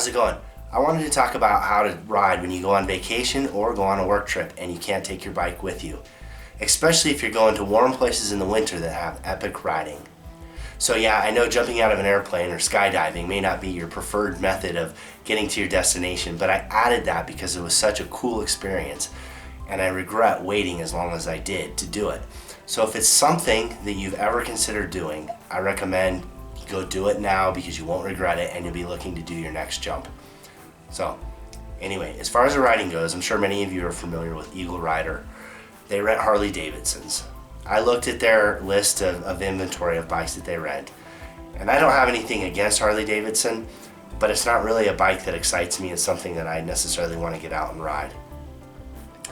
how's it going? I wanted to talk about how to ride when you go on vacation or go on a work trip and you can't take your bike with you, especially if you're going to warm places in the winter that have epic riding. So yeah, I know jumping out of an airplane or skydiving may not be your preferred method of getting to your destination, but I added that because it was such a cool experience and I regret waiting as long as I did to do it. So if it's something that you've ever considered doing, I recommend you go do it now because you won't regret it and you'll be looking to do your next jump. So anyway, as far as the riding goes, I'm sure many of you are familiar with Eagle Rider. They rent Harley Davidsons. I looked at their list of inventory of bikes that they rent, and I don't have anything against Harley Davidson, but it's not really a bike that excites me. It's something that I necessarily want to get out and ride.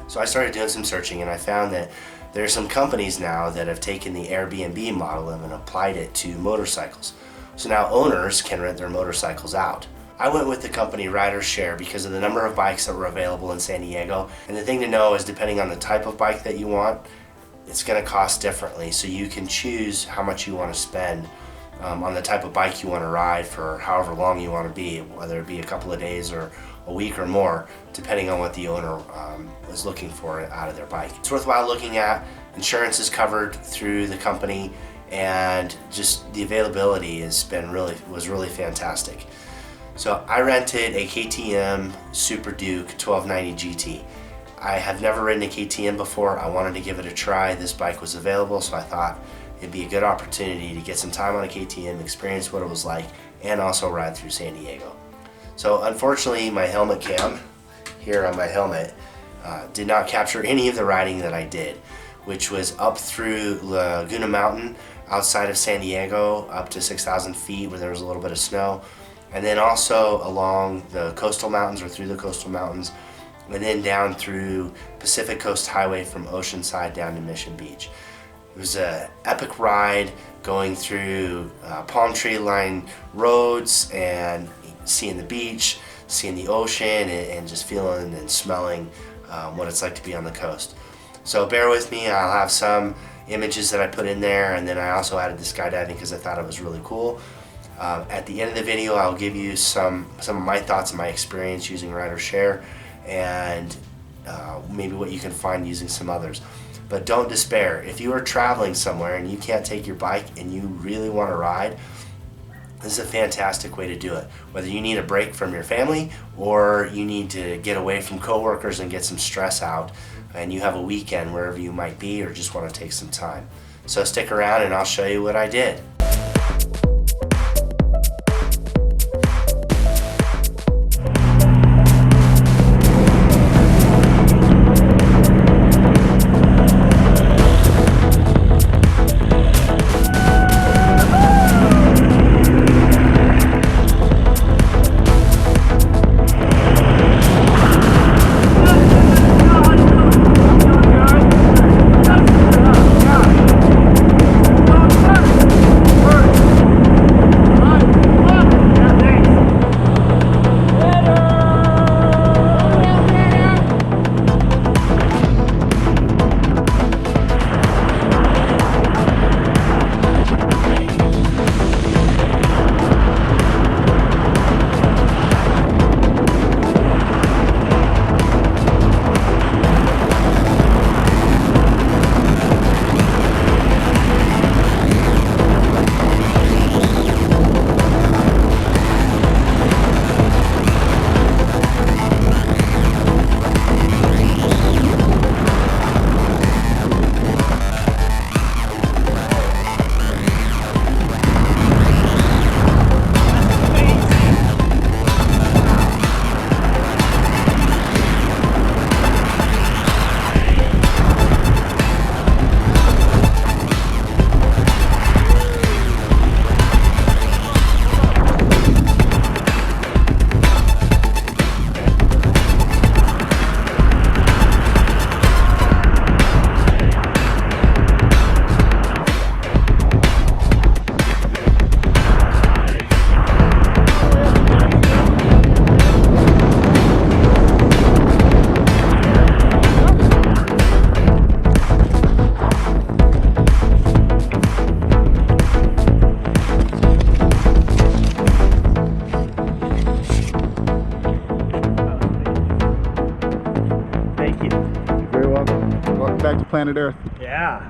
So I started doing some searching and I found that there are some companies now that have taken the Airbnb model and applied it to motorcycles. So now owners can rent their motorcycles out. I went with the company RiderShare because of the number of bikes that were available in San Diego. And the thing to know is depending on the type of bike that you want, it's going to cost differently. So you can choose how much you want to spend on the type of bike you want to ride for however long you want to be, whether it be a couple of days or a week or more, depending on what the owner is looking for out of their bike. It's worthwhile looking at. Insurance is covered through the company, and just the availability was really fantastic. So I rented a KTM Super Duke 1290 GT. I have never ridden a KTM before. I wanted to give it a try. This bike was available, so I thought it'd be a good opportunity to get some time on a KTM, experience what it was like, and also ride through San Diego. So unfortunately, my helmet cam here on my helmet did not capture any of the riding that I did, which was up through Laguna Mountain outside of San Diego, up to 6,000 feet where there was a little bit of snow, and then also along the coastal mountains or through the coastal mountains, and then down through Pacific Coast Highway from Oceanside down to Mission Beach. It was an epic ride going through palm tree lined roads and seeing the beach, seeing the ocean, and just feeling and smelling what it's like to be on the coast. So bear with me, I'll have some images that I put in there, and then I also added the skydiving because I thought it was really cool. At the end of the video, I'll give you some of my thoughts and my experience using RiderShare, and maybe what you can find using some others. But don't despair. If you are traveling somewhere and you can't take your bike and you really want to ride, this is a fantastic way to do it. Whether you need a break from your family or you need to get away from coworkers and get some stress out, and you have a weekend wherever you might be or just want to take some time. So stick around and I'll show you what I did. Welcome back to Planet Earth. Yeah.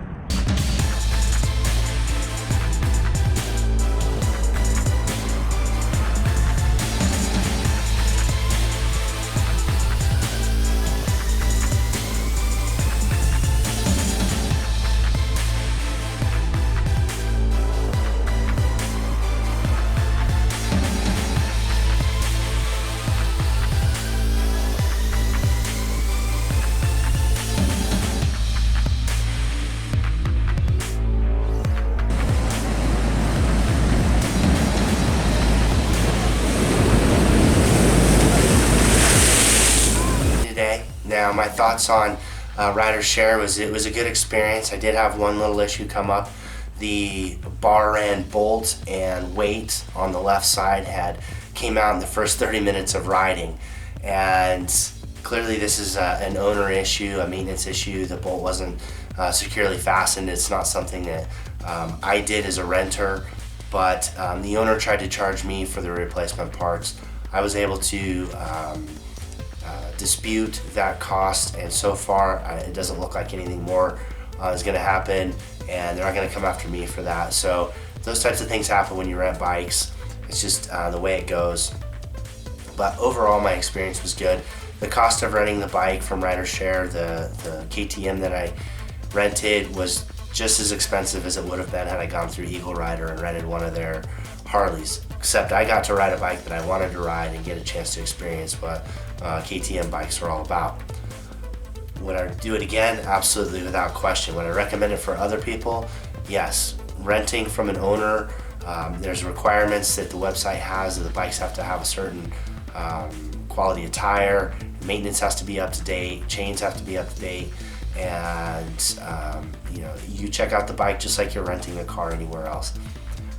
Now, my thoughts on Rider's Share was it was a good experience. I did have one little issue come up. The bar end bolt and weight on the left side came out in the first 30 minutes of riding, and clearly this is an owner issue, a maintenance issue. The bolt wasn't securely fastened. It's not something that I did as a renter, but the owner tried to charge me for the replacement parts. I was able to dispute that cost, and so far it doesn't look like anything more is going to happen, and they're not going to come after me for that. So those types of things happen when you rent bikes. It's just the way it goes. But overall, my experience was good. The cost of renting the bike from Rider's Share, the KTM that I rented, was just as expensive as it would have been had I gone through Eagle Rider and rented one of their Harleys. Except I got to ride a bike that I wanted to ride and get a chance to experience what KTM bikes are all about. Would I do it again? Absolutely, without question. Would I recommend it for other people? Yes. Renting from an owner, there's requirements that the website has that the bikes have to have a certain quality of tire, maintenance has to be up to date, chains have to be up to date, and you check out the bike just like you're renting a car anywhere else.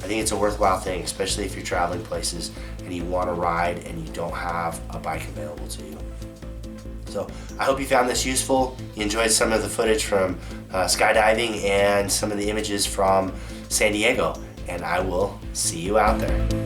I think it's a worthwhile thing, especially if you're traveling places and you want to ride and you don't have a bike available to you. So I hope you found this useful. You enjoyed some of the footage from skydiving and some of the images from San Diego, and I will see you out there.